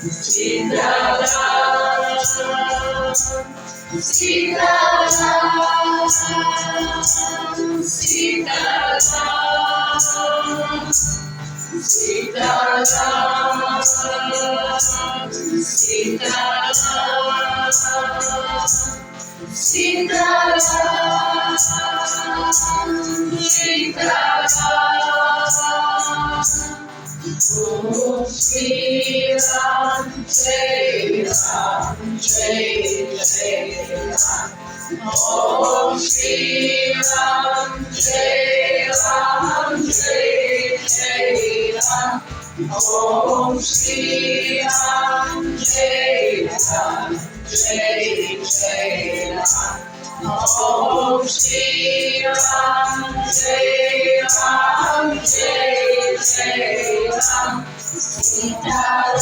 Sitaram, Sitaram, Sitaram, Sitaram, Sitaram, Sitaram, Sitaram. Oh, Shri Ram, Jai Ram, Jai Jai Ram. Oh, Shri Ram, Jai Ram, Jai Jai Ram. Oh, Shri Ram, Jai Ram, Jai Jai Ram. Oh, Shri Ram, Jai Ram, Jai Jai Ram. Sita